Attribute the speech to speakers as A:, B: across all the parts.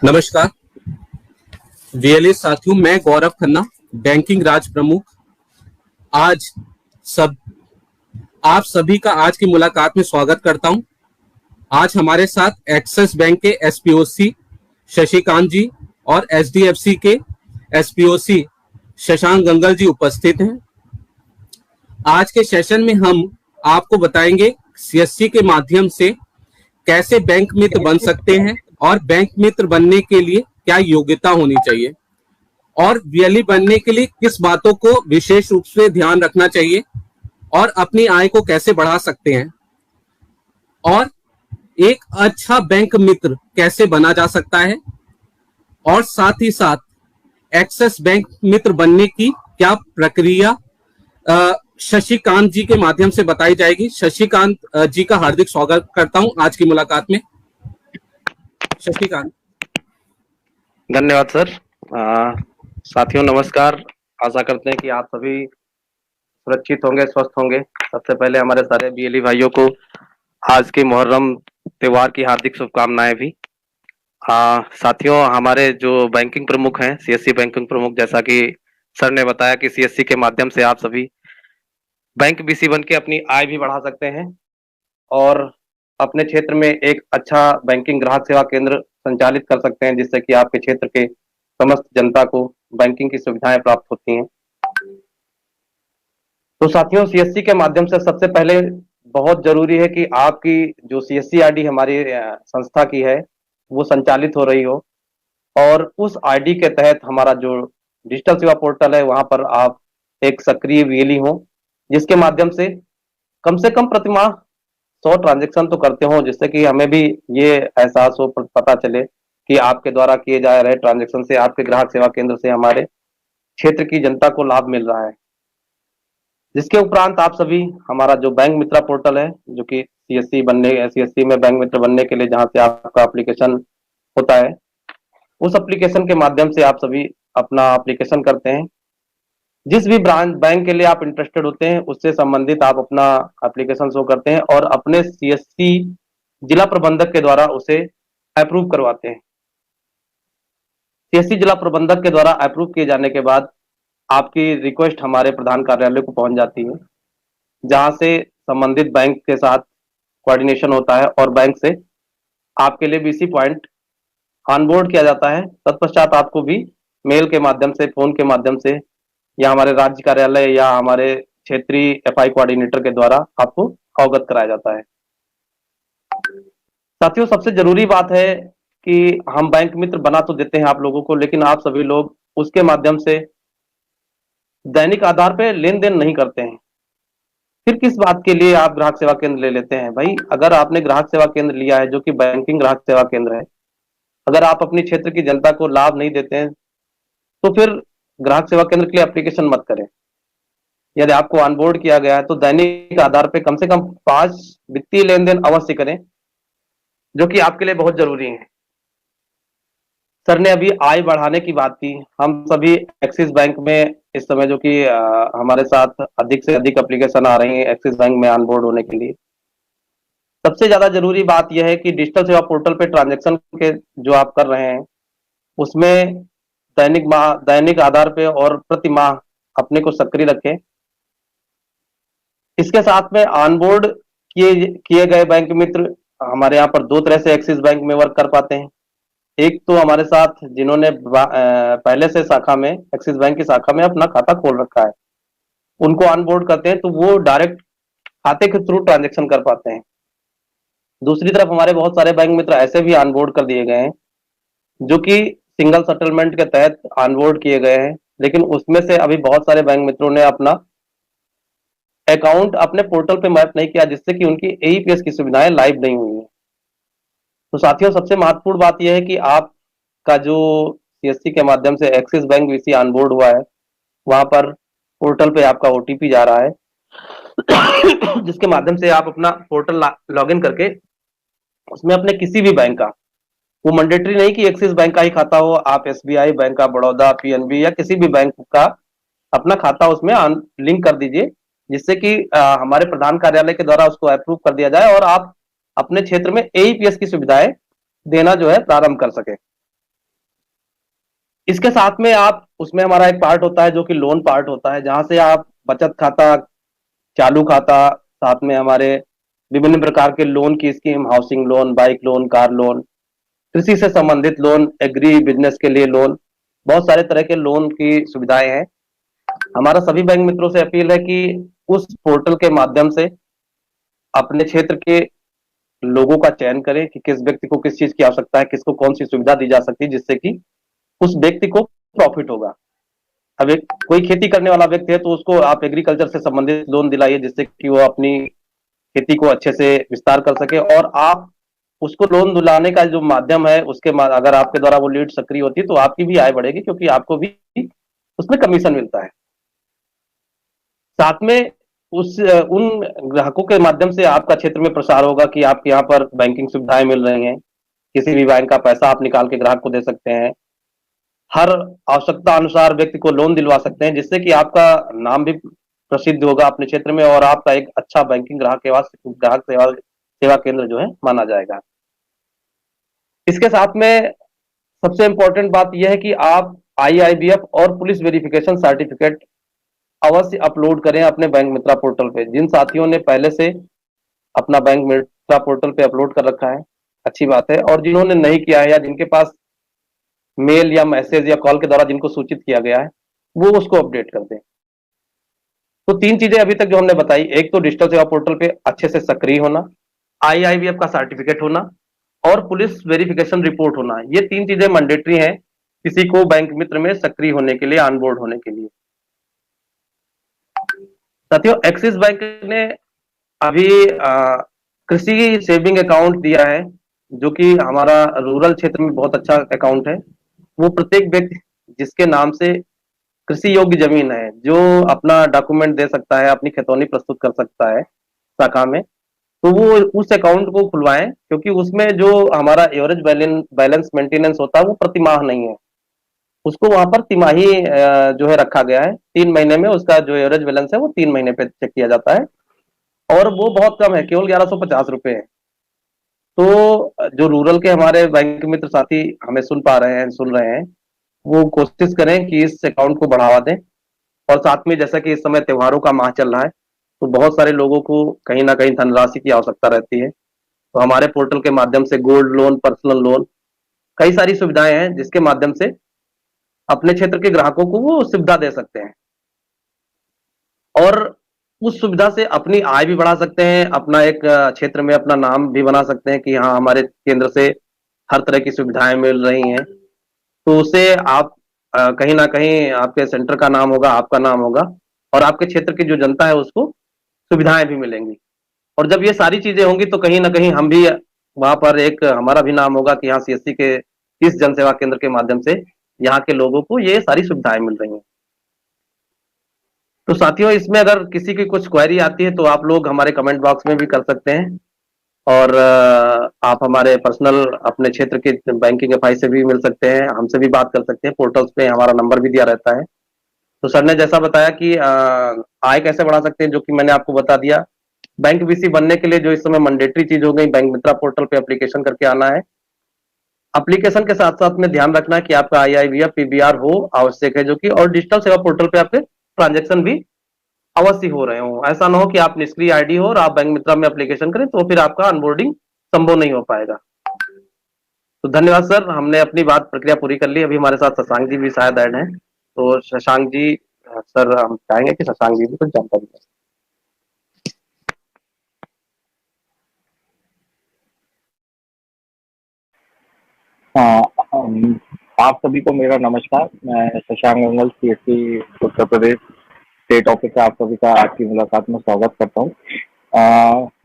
A: नमस्कार वीएलए साथियों, मैं गौरव खन्ना, बैंकिंग राज प्रमुख। आज सब आप सभी का आज की मुलाकात में स्वागत करता हूं। आज हमारे साथ एक्सिस बैंक के एसपीओसी शशिकांत जी और एचडीएफसी के एसपीओसी शशांक गंगल जी उपस्थित हैं। आज के सेशन में हम आपको बताएंगे सीएससी के माध्यम से कैसे बैंक मित्र बन सकते हैं और बैंक मित्र बनने के लिए क्या योग्यता होनी चाहिए और वीएलई बनने के लिए किस बातों को विशेष रूप से ध्यान रखना चाहिए और अपनी आय को कैसे बढ़ा सकते हैं और एक अच्छा बैंक मित्र कैसे बना जा सकता है और साथ ही साथ एक्सिस बैंक मित्र बनने की क्या प्रक्रिया शशिकांत जी के माध्यम से बताई जाएगी। शशिकांत जी का हार्दिक स्वागत करता हूं आज की मुलाकात में। शशिकांत।
B: धन्यवाद सर। साथियों नमस्कार। आशा करते हैं कि आप सभी सुरक्षित होंगे, स्वस्थ होंगे। सबसे पहले हमारे सारे बीएलई भाइयों को आज के मुहर्रम त्योहार की हार्दिक शुभकामनाएं भी। साथियों, हमारे जो बैंकिंग प्रमुख हैं, सीएससी बैंकिंग प्रमुख, जैसा कि सर ने बताया कि सीएससी के माध्यम से आप सभी बैंक बीसी बन के अपनी आय भी बढ़ा सकते हैं और अपने क्षेत्र में एक अच्छा बैंकिंग ग्राहक सेवा केंद्र संचालित कर सकते हैं, जिससे कि आपके क्षेत्र के समस्त जनता को बैंकिंग की सुविधाएं प्राप्त होती हैं। तो साथियों, सीएससी के माध्यम से सबसे पहले बहुत जरूरी है कि आपकी जो सीएससी आईडी हमारी संस्था की है वो संचालित हो रही हो और उस आईडी के तहत हमारा जो डिजिटल सेवा पोर्टल है वहां पर आप एक सक्रिय वीएलई हो, जिसके माध्यम से कम प्रतिमाह 100 ट्रांजेक्शन तो करते हो, जिससे कि हमें भी ये एहसास हो, पता चले कि आपके द्वारा किए जा रहे ट्रांजेक्शन से, आपके ग्राहक सेवा केंद्र से हमारे क्षेत्र की जनता को लाभ मिल रहा है। जिसके उपरांत आप सभी हमारा जो बैंक मित्रा पोर्टल है, जो कि सीएससी में बैंक मित्र बनने के लिए जहां से आपका एप्लीकेशन होता है, उस एप्लीकेशन के माध्यम से आप सभी अपना एप्लीकेशन करते हैं। जिस भी ब्रांच बैंक के लिए आप इंटरेस्टेड होते हैं उससे संबंधित आप अपना एप्लीकेशन शो करते हैं और अपने सीएससी जिला प्रबंधक के द्वारा उसे अप्रूव करवाते हैं। सीएससी जिला प्रबंधक के द्वारा अप्रूव किए जाने के बाद आपकी रिक्वेस्ट हमारे प्रधान कार्यालय को पहुंच जाती है, जहां से संबंधित बैंक के साथ कोऑर्डिनेशन होता है और बैंक से आपके लिए बीसी पॉइंट ऑनबोर्ड किया जाता है। तत्पश्चात आपको भी मेल के माध्यम से, फोन के माध्यम से या हमारे राज्य कार्यालय या हमारे क्षेत्रीय एफआई कोऑर्डिनेटर के द्वारा आपको अवगत कराया जाता है। साथियों, सबसे जरूरी बात है कि हम बैंक मित्र बना तो देते हैं आप लोगों को, लेकिन आप सभी लोग उसके माध्यम से दैनिक आधार पे लेन देन नहीं करते हैं। फिर किस बात के लिए आप ग्राहक सेवा केंद्र ले लेते हैं? भाई, अगर आपने ग्राहक सेवा केंद्र लिया है जो कि बैंकिंग ग्राहक सेवा केंद्र है, अगर आप अपनी क्षेत्र की जनता को लाभ नहीं देते हैं तो फिर ग्राहक सेवा केंद्र के लिए एप्लीकेशन मत करें। यदि आपको ऑनबोर्ड किया गया है तो दैनिक आधार पे कम से कम 5 वित्तीय लेन देन अवश्य करें, जो कि आपके लिए बहुत जरूरी है। सर ने अभी आय बढ़ाने की बात की। हम सभी एक्सिस बैंक में इस समय जो कि हमारे साथ अधिक से अधिक एप्लीकेशन आ रही है एक्सिस बैंक में ऑनबोर्ड होने के लिए। सबसे ज्यादा जरूरी बात यह है कि डिजिटल सेवा पोर्टल पे ट्रांजेक्शन के जो आप कर रहे हैं उसमें दैनिक आधार पे और प्रति माह अपने को सक्रिय रखें। इसके साथ में ऑनबोर्ड किए गए बैंक मित्र हमारे यहाँ पर 2 तरह से एक्सिस बैंक में वर्क कर पाते हैं। एक तो हमारे साथ जिन्होंने पहले से शाखा में, एक्सिस बैंक की शाखा में अपना खाता खोल रखा है, उनको ऑनबोर्ड करते हैं तो वो डायरेक्ट खाते के थ्रू ट्रांजेक्शन कर पाते हैं। दूसरी तरफ हमारे बहुत सारे बैंक मित्र ऐसे भी ऑनबोर्ड कर दिए गए हैं जो कि सिंगल सेटलमेंट के तहत ऑनबोर्ड किए गए हैं, लेकिन उसमें से अभी बहुत सारे बैंक मित्रों ने अपना अकाउंट अपने पोर्टल पे मैप नहीं किया, जिससे कि उनकी एईपीएस की सुविधाएं लाइव नहीं हुई है। तो साथियों, सबसे महत्वपूर्ण बात यह है कि आपका जो सीएससी के माध्यम से एक्सिस बैंक वीसी ऑनबोर्ड हुआ है, वहां पर पोर्टल पे आपका ओटीपी जा रहा है जिसके माध्यम से आप अपना पोर्टल लॉगिन करके उसमें अपने किसी भी बैंक का, वो मैंडेटरी नहीं कि एक्सिस बैंक का ही खाता हो, आप SBI, bank of Baroda, PNB या किसी भी बैंक का अपना खाता उसमें लिंक कर दीजिए, जिससे कि हमारे प्रधान कार्यालय के द्वारा उसको अप्रूव कर दिया जाए और आप अपने क्षेत्र में एईपीएस की सुविधाएं देना जो है प्रारंभ कर सके। इसके साथ में आप उसमें हमारा एक पार्ट होता है जो कि लोन पार्ट होता है, जहां से आप बचत खाता, चालू खाता, साथ में हमारे विभिन्न प्रकार के लोन की scheme, housing loan, bike loan, car loan, कृषि से संबंधित लोन, एग्री बिजनेस के लिए लोन, बहुत सारे तरह के लोन की सुविधाएं हैं। हमारा सभी बैंक मित्रों से अपील है कि उस पोर्टल के माध्यम से अपने क्षेत्र के लोगों का चयन करें कि किस व्यक्ति को किस चीज की आवश्यकता है, किसको कौन सी सुविधा दी जा सकती है, जिससे कि उस व्यक्ति को प्रॉफिट होगा। अब एक कोई खेती करने वाला व्यक्ति है तो उसको आप एग्रीकल्चर से संबंधित लोन दिलाइए, जिससे कि वो अपनी खेती को अच्छे से विस्तार कर सके, और आप उसको लोन दिलाने का जो माध्यम है अगर आपके द्वारा वो लीड सक्रिय होती है तो आपकी भी आय बढ़ेगी, क्योंकि आपको भी उसमें कमीशन मिलता है। साथ में उन ग्राहकों के माध्यम से आपका क्षेत्र में प्रसार होगा कि आपके यहाँ पर बैंकिंग सुविधाएं मिल रही हैं, किसी भी बैंक का पैसा आप निकाल के ग्राहक को दे सकते हैं, हर आवश्यकता अनुसार व्यक्ति को लोन दिलवा सकते हैं, जिससे कि आपका नाम भी प्रसिद्ध होगा अपने क्षेत्र में, और आपका एक अच्छा बैंकिंग ग्राहक सेवा सेवा केंद्र जो है माना जाएगा। इसके साथ में सबसे इंपॉर्टेंट बात यह है कि आप आईआईबीएफ और पुलिस वेरिफिकेशन सर्टिफिकेट अवश्य अपलोड करें अपने बैंक मित्रा पोर्टल पे। जिन साथियों ने पहले से अपना बैंक मित्रा पोर्टल पे अपलोड कर रखा है, अच्छी बात है, और जिन्होंने नहीं किया है या जिनके पास मेल या मैसेज या कॉल के द्वारा जिनको सूचित किया गया है, वो उसको अपडेट कर दें। तो 3 चीजें अभी तक जो हमने बताई, एक तो डिजिटल सेवा पोर्टल पे अच्छे से सक्रिय होना, आईआईबीएफ का सर्टिफिकेट होना, और पुलिस वेरिफिकेशन रिपोर्ट होना। ये 3 चीजें मैंडेटरी हैं किसी को बैंक मित्र में सक्रिय होने के लिए, ऑनबोर्ड होने के लिए। साथियों, एक्सिस बैंक ने अभी कृषि सेविंग अकाउंट दिया है, जो कि हमारा रूरल क्षेत्र में बहुत अच्छा अकाउंट है। वो प्रत्येक व्यक्ति जिसके नाम से कृषि योग्य जमीन है, जो अपना डॉक्यूमेंट दे सकता है, अपनी खतौनी प्रस्तुत कर सकता है शाखा में, तो वो उस अकाउंट को खुलवाएं, क्योंकि उसमें जो हमारा एवरेज बैलेंस मेंटेनेंस होता है वो प्रतिमाह नहीं है, उसको वहां पर तिमाही जो है रखा गया है। 3 महीने में उसका जो एवरेज बैलेंस है वो 3 महीने पे चेक किया जाता है, और वो बहुत कम है, केवल 1150 रुपए है। तो जो रूरल के हमारे बैंक मित्र साथी हमें सुन रहे हैं, वो कोशिश करें कि इस अकाउंट को बढ़ावा दें। और साथ में जैसा कि इस समय त्योहारों का माह चल रहा है, तो बहुत सारे लोगों को कहीं ना कहीं धनराशि की आवश्यकता रहती है, तो हमारे पोर्टल के माध्यम से गोल्ड लोन, पर्सनल लोन, कई सारी सुविधाएं हैं जिसके माध्यम से अपने क्षेत्र के ग्राहकों को वो सुविधा दे सकते हैं, और उस सुविधा से अपनी आय भी बढ़ा सकते हैं, अपना एक क्षेत्र में अपना नाम भी बना सकते हैं कि हाँ, हमारे केंद्र से हर तरह की सुविधाएं मिल रही हैं। तो उससे आप कहीं ना कहीं आपके सेंटर का नाम होगा, आपका नाम होगा, और आपके क्षेत्र की जो जनता है उसको सुविधाएं भी मिलेंगी। और जब ये सारी चीजें होंगी तो कहीं ना कहीं हम भी वहां पर एक हमारा भी नाम होगा कि यहाँ सीएससी के इस जनसेवा केंद्र के माध्यम से यहाँ के लोगों को ये सारी सुविधाएं मिल रही हैं। तो साथियों, इसमें अगर किसी की कुछ क्वेरी आती है तो आप लोग हमारे कमेंट बॉक्स में भी कर सकते हैं, और आप हमारे पर्सनल अपने क्षेत्र के बैंकिंग एफआई से भी मिल सकते हैं, हमसे भी बात कर सकते हैं। पोर्टल्स पे हमारा नंबर भी दिया रहता है। तो सर ने जैसा बताया कि आय कैसे बढ़ा सकते हैं, जो कि मैंने आपको बता दिया। बैंक वीसी बनने के लिए जो इस समय मैंडेटरी चीज हो गई, बैंक मित्रा पोर्टल पे एप्लीकेशन करके आना है। एप्लीकेशन के साथ साथ में ध्यान रखना है कि आपका आईआईबीआर पीबीआर हो आवश्यक है, जो कि, और डिजिटल सेवा पोर्टल पे आपके ट्रांजेक्शन भी अवश्य हो रहे हो। ऐसा ना हो कि आप निष्क्रिय आईडी हो और आप बैंक मित्रा में एप्लीकेशन करें तो फिर आपका अनबोर्डिंग संभव नहीं हो पाएगा। तो धन्यवाद सर, हमने अपनी बात प्रक्रिया पूरी कर ली। अभी हमारे साथ शशांक जी भी शायद ऐड हैं, तो शशांक जी, सर हम चाहेंगे कि शशांक जी भी कुछ जानकारी दें।
C: हाँ, आप सभी को मेरा नमस्कार। मैं Shashank Gangal, CSC Uttar Pradesh state office से आप सभी का आज की मुलाकात में स्वागत करता हूँ।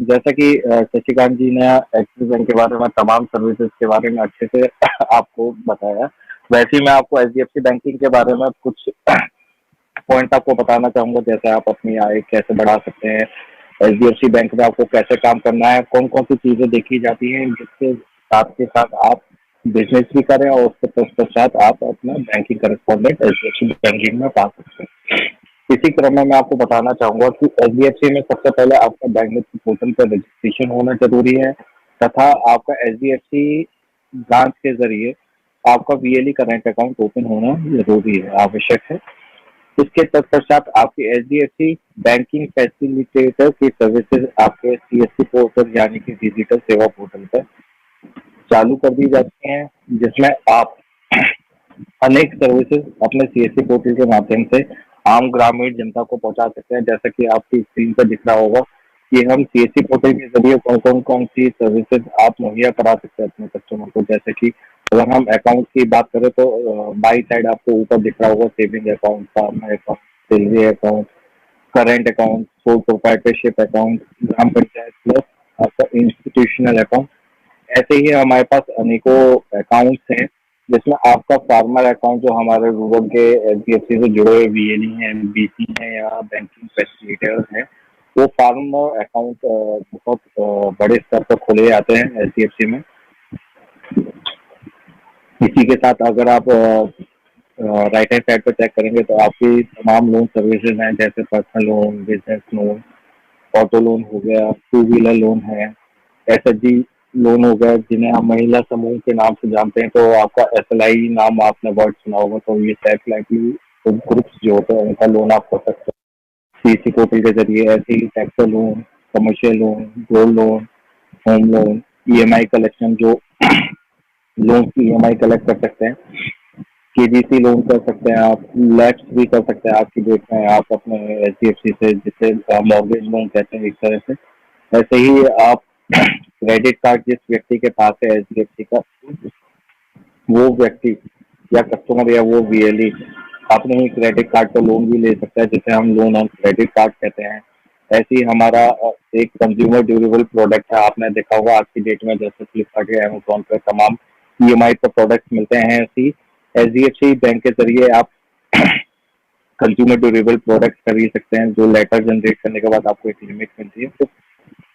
C: जैसा कि शशिकांत जी ने एक्सिस बैंक के बारे में, तमाम सर्विसेज के बारे में अच्छे से आपको बताया, वैसे ही मैं आपको एचडीएफसी बैंकिंग के बारे में कुछ पॉइंट आपको बताना चाहूंगा। जैसे आप अपनी आय कैसे बढ़ा सकते हैं, एचडीएफसी बैंक में आपको कैसे काम करना है, कौन कौन सी चीजें देखी जाती हैं, जिसके साथ के साथ आप बिजनेस भी करें और उसके पश्चात आप अपना बैंकिंग करेस्पॉन्डेंट एचडीएफसी बैंकिंग में पा सकते हैं। इसी क्रम में मैं आपको बताना चाहूंगा कि एचडीएफसी में सबसे पहले आपका बैंक मित्र पोर्टल पर रजिस्ट्रेशन होना जरूरी है, तथा आपका एचडीएफसी ब्रांच के जरिए आपका वीएलई करंट अकाउंट ओपन होना जरूरी है, आवश्यक है। इसके तत्पश्चात आपकी एचडीएफसी बैंकिंग फैसिलिटेटर की सर्विसेज आपके सीएससी पोर्टल यानी कि डिजिटल सेवा पोर्टल पर चालू कर दी जाती हैं, जिसमें आप अनेक सर्विसेज अपने सीएससी पोर्टल के माध्यम से आम ग्रामीण जनता को पहुंचा सकते हैं। जैसा कि आपकी स्क्रीन पर दिख रहा होगा कि हम सीएससी पोर्टल के जरिए कौन सी सर्विसेज आप मुहैया करा सकते हैं अपने कस्टमर को। जैसे कि अगर हम अकाउंट की बात करें तो बाई साइड आपको ऊपर दिख रहा होगा saving account, farmer account, salary account, current account, sole proprietorship account, ग्राम पंचायत प्लस आपका इंस्टीट्यूशनल अकाउंट। ऐसे ही हमारे पास अनेकों अकाउंट्स हैं, जिसमें आपका फार्मर अकाउंट जो हमारे रूरल के एचडीएफसी से जुड़े हुए वीएलई हैं, बीसी हैं या बैंकिंग फैसिलिटेटर हैं, वो फार्मर अकाउंट बहुत बड़े स्तर पर खोले जाते हैं एचडीएफसी में। इसी के साथ अगर आप राइट हैंड साइड पर चेक करेंगे तो आपकी तमाम लोन सर्विसेज हैं, जैसे personal loan, business loan, auto loan हो गया, टू व्हीलर लोन है, एसएचजी लोन हो गया, जिन्हें हम महिला समूह के नाम से जानते हैं। तो आपका एसएलआई नाम आपने वर्ड सुना होगा, तो ये सेल्फ लाइवलीहुड ग्रुप्स जो होते हैं उनका लोन आप कर सकते हैं सीसी पोर्टल के जरिए। ऐसे ही tractor loan, commercial loan, gold loan, home loan, EMI collection, जो लोन की ईएमआई कलेक्ट कर सकते हैं, केजीसी लोन कर सकते हैं आप, लैप्स भी कर सकते हैं आपकी डेट में आप अपने एचडीएफसी से, जिसे मॉर्गेज लोन कहते हैं एक तरह से। ऐसे ही आप क्रेडिट कार्ड जिस व्यक्ति के पास है एचडीएफसी का, वो व्यक्ति या कस्टमर या वो वीएलई अपने ही क्रेडिट कार्ड पर लोन भी ले सकता है, जिसे हम लोन ऑन क्रेडिट कार्ड कहते हैं। ऐसे ही हमारा एक कंज्यूमर ड्यूरेबल प्रोडक्ट है, आपने देखा होगा आज की डेट में जैसे फ्लिपकार्ट या अमेजोन पर तमाम ईएमआई पर प्रोडक्ट मिलते हैं। ऐसे ही एचडीएफसी बैंक के जरिए आप कंज्यूमर ड्यूरेबल प्रोडक्ट खरीद सकते हैं, जो लेटर जनरेट करने के बाद आपको एक लिमिट मिलती है। तो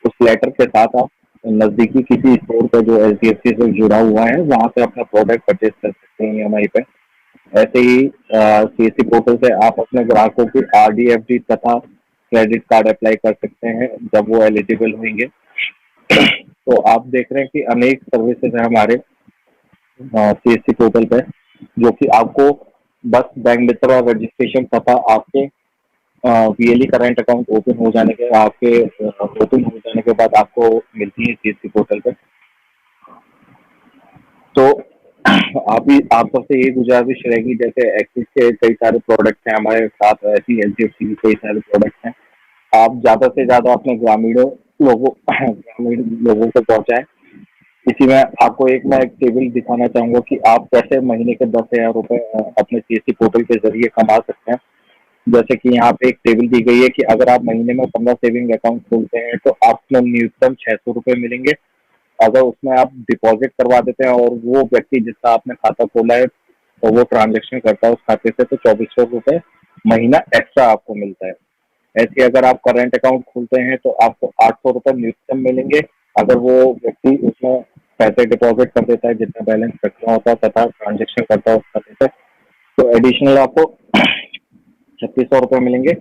C: उस लेटर के साथ आप नजदीकी किसी स्टोर पर जो एचडीएफसी से जुड़ा हुआ है वहां से अपना प्रोडक्ट परचेज कर सकते हैं ईएमआई पे। ऐसे ही सीएससी पोर्टल से आप अपने ग्राहकों की आरडी, एफडी तथा क्रेडिट कार्ड अप्लाई कर सकते हैं जब वो एलिजिबल होंगे। तो आप देख रहे हैं कि अनेक सर्विसेज है हमारे सीएससी पोर्टल पे, जो कि आपको बस बैंक मित्र रजिस्ट्रेशन तथा आपके वीएलई करंट अकाउंट ओपन हो जाने के बाद आपको मिलती है सीएससी पोर्टल पे। तो आप सबसे ये गुजारिश रहेगी, जैसे एक्सिस के कई सारे प्रोडक्ट्स हैं हमारे साथ, ऐसी एचडीएफसी के कई सारे प्रोडक्ट्स हैं, आप ज्यादा से ज्यादा अपने ग्रामीण लोगों को पहुंचाएं। इसी में आपको मैं एक टेबल दिखाना चाहूंगा कि आप कैसे महीने के 10,000 रुपए अपने सीएससी पोर्टल के जरिए कमा सकते हैं। जैसे कि यहाँ पे एक टेबल दी गई है कि अगर आप महीने में 15 सेविंग अकाउंट खोलते हैं तो आपको न्यूनतम 600 रुपए मिलेंगे। अगर उसमें आप डिपॉजिट करवा देते हैं और वो व्यक्ति जिसका आपने खाता खोला है तो वो ट्रांजेक्शन करता है उस खाते से, तो 2400 रुपए महीना एक्स्ट्रा आपको मिलता है। ऐसे अगर आप करंट अकाउंट खोलते हैं तो आपको 800 रुपए न्यूनतम मिलेंगे। अगर वो व्यक्ति उसमें पैसे डिपॉजिट कर देता है जितना बैलेंस रखना होता है तथा ट्रांजेक्शन करता है उस खाते से, तो एडिशनल आपको 3600 रुपए मिलेंगे।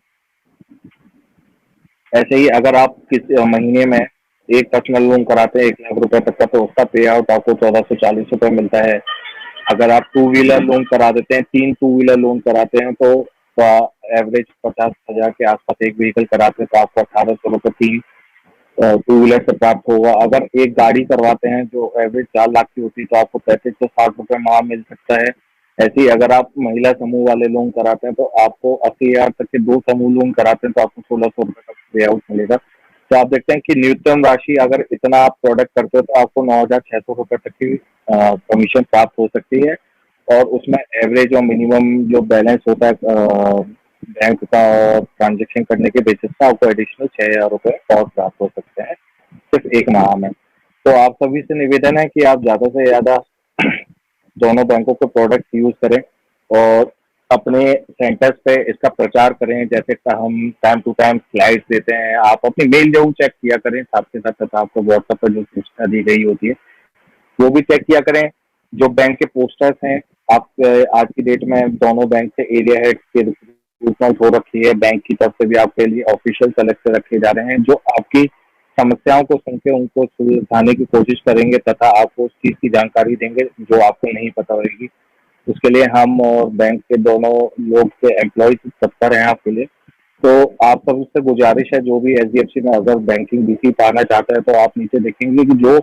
C: ऐसे ही अगर आप किसी महीने में एक पर्सनल लोन कराते हैं 1 लाख रुपए तक का, तो उसका पे आउट आपको 1440 रुपए मिलता है। अगर आप टू व्हीलर लोन करा देते हैं, 3 टू व्हीलर लोन कराते हैं, तो एवरेज 50,000 के आसपास एक व्हीकल कराते हैं तो आपको 1800 रुपए 3 टू व्हीलर से प्राप्त होगा। अगर एक गाड़ी करवाते हैं जो एवरेज 4 लाख की होती है तो आपको 35 से 60 रुपए माह मिल सकता है। ऐसे ही अगर आप महिला समूह वाले लोन कराते हैं तो आपको 80,000 तक के 2 समूह लोन कराते हैं तो आपको 1600 रुपए तक पे आउट मिलेगा। तो आप देखते हैं कि न्यूनतम राशि अगर इतना आप प्रोडक्ट करते हो तो आपको 9,600 रुपए तक की कमीशन प्राप्त हो सकती है। और उसमें एवरेज और मिनिमम जो बैलेंस होता है बैंक का ट्रांजेक्शन करने के बेसिस पे आपको एडिशनल 6,000 रुपए और प्राप्त हो सकते हैं सिर्फ एक माह में। तो आप सभी से निवेदन है कि आप ज्यादा से ज्यादा दोनों बैंकों के प्रोडक्ट यूज करें और अपने सेंटर्स पे इसका प्रचार करें। जैसे हम टाइम टू टाइम स्लाइड्स देते हैं, आप अपनी मेल जरूर चेक किया करें साथ के साथ, तथा आपको व्हाट्सएप पर जो सूचना दी गई होती है वो भी चेक किया करें। जो बैंक के पोस्टर्स हैं, आप आज की डेट में दोनों बैंक से एरिया हेड के रिक्रूटमेंट हो रखी है, बैंक की तरफ से भी आपके लिए ऑफिशियल सेलेक्ट रखे जा रहे हैं, जो आपकी समस्याओं को सुन के उनको सुलझाने की कोशिश करेंगे तथा आपको उस चीज की जानकारी देंगे जो आपको नहीं पता होगी। उसके लिए हम और बैंक के दोनों लोग के एम्प्लॉय तत्पर हैं आपके लिए। तो आप सबसे गुजारिश है, जो भी एचडीएफसी में अगर बैंकिंग बीसी पाना चाहता है तो आप नीचे देखेंगे कि जो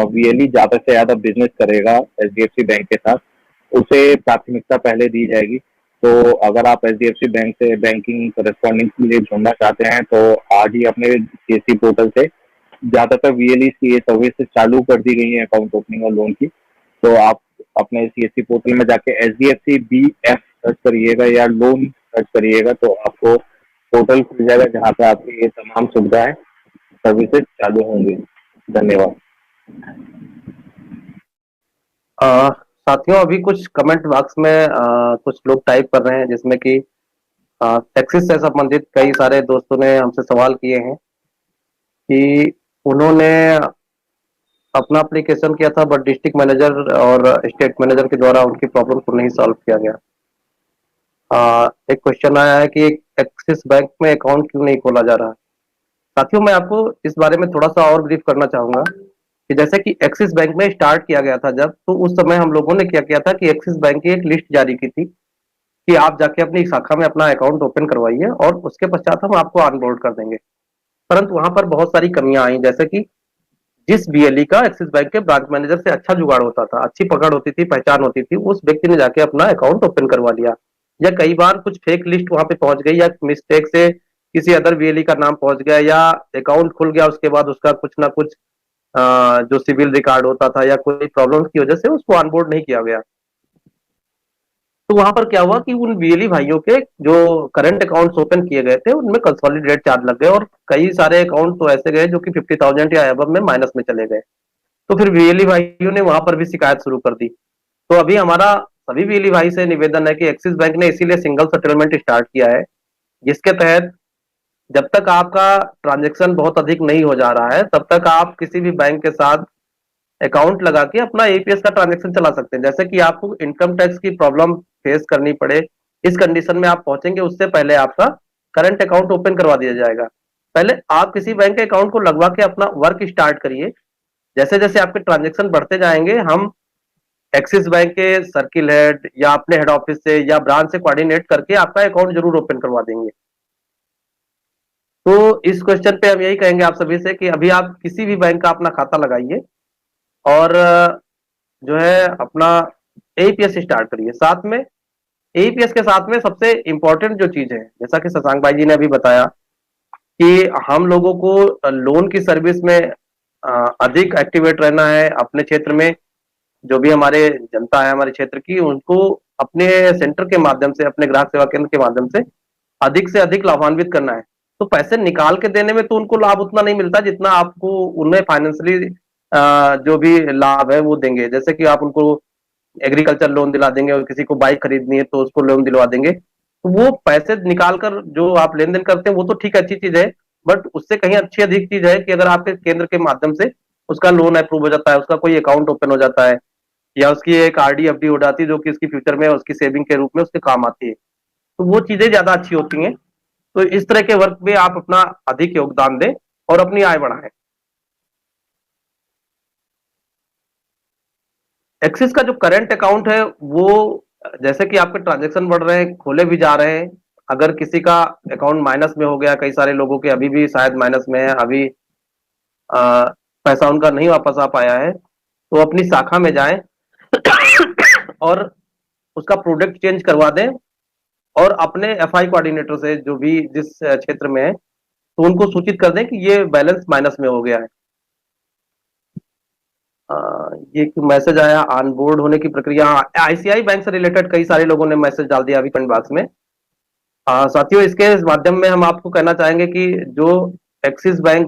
C: वीएलई ज्यादा से ज्यादा बिजनेस करेगा एचडीएफसी बैंक के साथ, उसे प्राथमिकता पहले दी जाएगी। तो अगर आप एचडीएफसी बैंक से बैंकिंग करेस्पॉन्डिंग के लिए जुड़ना चाहते हैं तो आज ही अपने सीएससी पोर्टल से, ज्यादातर वीएलई की ये सर्विसेज चालू कर दी गई है अकाउंट ओपनिंग और लोन की। तो आप अपने सीएससी पोर्टल में जाके एचडीएफसी बीएफ सर्च करिएगा या लोन सर्च करिएगा तो आपको पोर्टल खुल जाएगा जहाँ पे आपकी ये तमाम सुविधाएं सर्विसेज चालू होंगी। धन्यवाद।
B: साथियों, अभी कुछ कमेंट बॉक्स में कुछ लोग टाइप कर रहे हैं, जिसमें कि टैक्सेस से संबंधित कई सारे दोस्तों ने हमसे सवाल किए हैं कि उन्होंने अपना एप्लीकेशन किया था बट डिस्ट्रिक्ट मैनेजर और स्टेट मैनेजर के द्वारा उनकी प्रॉब्लम को नहीं सॉल्व किया गया। एक क्वेश्चन आया है कि एक्सिस बैंक में अकाउंट क्यों नहीं खोला जा रहा है। साथियों, मैं आपको इस बारे में थोड़ा सा और ब्रीफ करना चाहूंगा कि जैसे कि एक्सिस बैंक में स्टार्ट किया गया था जब, तो उस समय हम लोगों ने क्या किया था कि एक्सिस बैंक की एक लिस्ट जारी की थी कि आप जाके अपनी शाखा में अपना अकाउंट ओपन करवाइए और उसके पश्चात हम आपको ऑनबोर्ड कर देंगे। परंतु वहां पर बहुत सारी कमियां आई, जैसे कि जिस बीएलई का एक्सिस बैंक के ब्रांच मैनेजर से अच्छा जुगाड़ होता था, अच्छी पकड़ होती थी, पहचान होती थी, उस व्यक्ति ने जाके अपना अकाउंट ओपन करवा लिया, या कई बार कुछ फेक लिस्ट वहां पे पहुंच गई, या मिस्टेक से किसी अदर बीएलई का नाम पहुंच गया, या अकाउंट खुल गया उसके बाद उसका कुछ ना कुछ जो सिविल रिकॉर्ड होता था या कोई प्रॉब्लम की वजह से उसको ऑनबोर्ड नहीं किया गया। तो वहां पर क्या हुआ कि उन बीएलई भाइयों के जो करंट अकाउंट्स ओपन किए गए थे उनमें कंसोलिडेट चार्ज लग गए और कई सारे अकाउंट तो ऐसे गए जो कि 50,000 या अबव में माइनस में चले गए। तो फिर बीएलई भाइयों ने वहां पर भी शिकायत शुरू कर दी। तो अभी हमारा सभी बीएलई भाई से निवेदन है कि एक्सिस बैंक ने इसीलिए सिंगल सेटलमेंट स्टार्ट किया है, जिसके तहत जब तक आपका ट्रांजेक्शन बहुत अधिक नहीं हो जा रहा है तब तक आप किसी भी बैंक के साथ अकाउंट लगा के अपना एपीएस का ट्रांजेक्शन चला सकते हैं। जैसे कि आपको इनकम टैक्स की प्रॉब्लम फेस करनी पड़े, इस कंडीशन में आप पहुंचेंगे, उससे पहले आपका करंट अकाउंट ओपन करवा दिया जाएगा। पहले आप किसी बैंक के अकाउंट को लगवा के अपना वर्क स्टार्ट करिए। जैसे जैसे आपके ट्रांजेक्शन बढ़ते जाएंगे, हम एक्सिस बैंक के सर्किल हेड या अपने हेड ऑफिस से या ब्रांच से कोऑर्डिनेट करके आपका अकाउंट जरूर ओपन करवा देंगे। तो इस क्वेश्चन पे हम यही कहेंगे आप सभी से कि अभी आप किसी भी बैंक का अपना खाता लगाइए और जो है अपना एईपीएस स्टार्ट करिए। साथ में एईपीएस के साथ में सबसे इंपॉर्टेंट जो चीज है, जैसा कि शशांक भाई जी ने अभी बताया कि हम लोगों को लोन की सर्विस में अधिक एक्टिवेट रहना है। अपने क्षेत्र में जो भी हमारे जनता है हमारे क्षेत्र की, उनको अपने सेंटर के माध्यम से, अपने ग्राहक सेवा केंद्र के माध्यम से अधिक लाभान्वित करना है। तो पैसे निकाल के देने में तो उनको लाभ उतना नहीं मिलता जितना आपको उन्हें फाइनेंशियली जो भी लाभ है वो देंगे। जैसे कि आप उनको एग्रीकल्चर लोन दिला देंगे और किसी को बाइक खरीदनी है तो उसको लोन दिलवा देंगे। तो वो पैसे निकाल कर जो आप लेन देन करते हैं वो तो ठीक है, अच्छी चीज है, बट उससे कहीं अच्छी अधिक चीज है कि अगर आपके केंद्र के माध्यम से उसका लोन अप्रूव हो जाता है, उसका कोई अकाउंट ओपन हो जाता है, या उसकी एक आरडी एफडी हो जाती है जो कि उसकी फ्यूचर में उसकी सेविंग के रूप में उसके काम आती है, तो वो चीजें ज्यादा अच्छी होती हैं। तो इस तरह के वर्क में आप अपना अधिक योगदान दें और अपनी आय बढ़ाएं। एक्सिस का जो करंट अकाउंट है वो, जैसे कि आपके ट्रांजेक्शन बढ़ रहे हैं, खोले भी जा रहे हैं, अगर किसी का अकाउंट माइनस में हो गया, कई सारे लोगों के अभी भी शायद माइनस में है, अभी पैसा उनका नहीं वापस आ पाया है, तो अपनी शाखा में जाएं और उसका प्रोडक्ट चेंज करवा दें और अपने एफआई कोऑर्डिनेटर से जो भी जिस क्षेत्र में है तो उनको सूचित कर दें कि ये बैलेंस माइनस में हो गया है। ये मैसेज आया ऑन बोर्ड होने की प्रक्रिया, आईसीआई बैंक से रिलेटेड कई सारे लोगों ने मैसेज डाल दिया अभी कमेंट बॉक्स में। साथियों, इसके माध्यम में हम आपको कहना चाहेंगे कि जो एक्सिस बैंक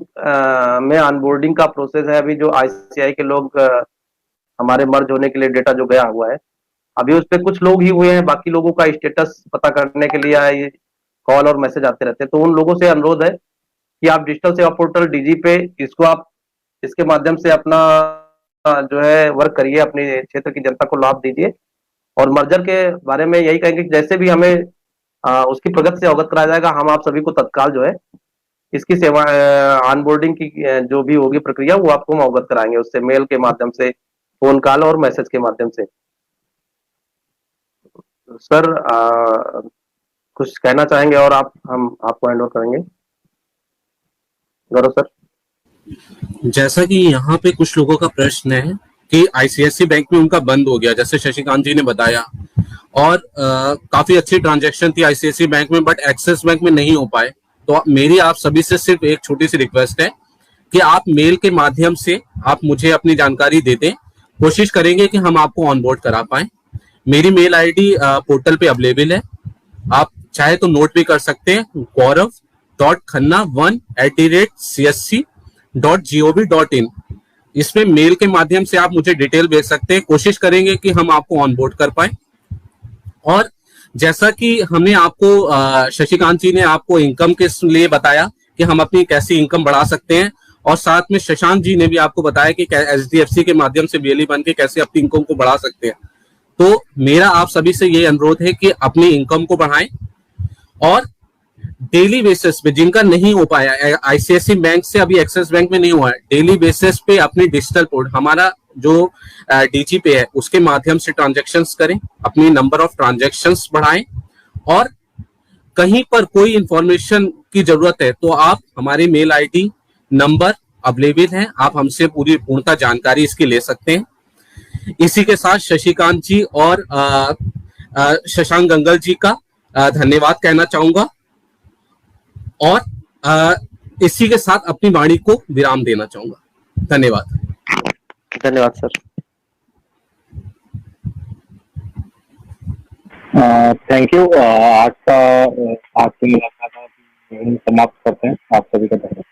B: में ऑनबोर्डिंग का प्रोसेस है, अभी जो आईसीआई के लोग हमारे मर्ज होने के लिए डेटा जो गया हुआ है, अभी उस पर कुछ लोग ही हुए हैं, बाकी लोगों का स्टेटस पता करने के लिए ये कॉल और मैसेज आते रहते हैं। तो उन लोगों से अनुरोध है कि आप डिजिटल सेवा पोर्टल डीजी पे इसको आप इसके माध्यम से अपना जो है वर्क करिए, अपने क्षेत्र की जनता को लाभ दीजिए। और मर्जर के बारे में यही कहेंगे कि जैसे भी हमें उसकी प्रगति से अवगत कराया जाएगा, हम आप सभी को तत्काल जो है इसकी सेवा ऑनबोर्डिंग की जो भी होगी प्रक्रिया वो आपको हम अवगत कराएंगे, उससे मेल के माध्यम से, फोन कॉल और मैसेज के माध्यम से। सर कुछ कहना चाहेंगे और हम आपको हैंड ओवर करेंगे। गौरव सर।
A: जैसा कि यहाँ पे कुछ लोगों का प्रश्न है कि आईसीआईसी बैंक में उनका बंद हो गया, जैसे शशिकांत जी ने बताया, और काफी अच्छी ट्रांजैक्शन थी आईसीआईसी बैंक में, बट एक्सिस बैंक में नहीं हो पाए। तो मेरी आप सभी से सिर्फ एक छोटी सी रिक्वेस्ट है कि आप मेल के माध्यम से आप मुझे अपनी जानकारी दे दें। कोशिश करेंगे कि हम आपको ऑनबोर्ड करा पाए। मेरी मेल आईडी पोर्टल पे अवेलेबल है, आप चाहे तो नोट भी कर सकते हैं, gaurav.khanna1@csc.gov.in। इसमें मेल के माध्यम से आप मुझे डिटेल भेज सकते हैं। कोशिश करेंगे कि हम आपको ऑनबोर्ड कर पाए। और जैसा कि हमने आपको शशिकांत जी ने आपको इनकम के लिए बताया कि हम अपनी कैसी इनकम बढ़ा सकते हैं, और साथ में शशांक जी ने भी आपको बताया कि एचडीएफसी के माध्यम से बीएलई बन के कैसे अपनी इनकम को बढ़ा सकते हैं। तो मेरा आप सभी से ये अनुरोध है कि अपनी इनकम को बढ़ाएं, और डेली बेसिस पे जिनका नहीं हो पाया, आईसीआईसी बैंक से अभी एक्सिस बैंक में नहीं हुआ है, डेली बेसिस पे अपनी डिजिटल पोर्ट, हमारा जो डीजी पे है, उसके माध्यम से ट्रांजैक्शंस करें, अपनी नंबर ऑफ ट्रांजैक्शंस बढ़ाएं। और कहीं पर कोई इंफॉर्मेशन की जरूरत है तो आप हमारे मेल आईडी नंबर अवेलेबल है, आप हमसे पूरी पूर्णतः जानकारी इसकी ले सकते हैं। इसी के साथ शशिकांत जी और शशांक गंगल जी का धन्यवाद कहना चाहूंगा, और इसी के साथ अपनी वाणी को विराम देना चाहूंगा। धन्यवाद।
B: धन्यवाद सर।
C: Thank you. आज की मुलाकात यहीं समाप्त करते हैं। आप सभी का धन्यवाद।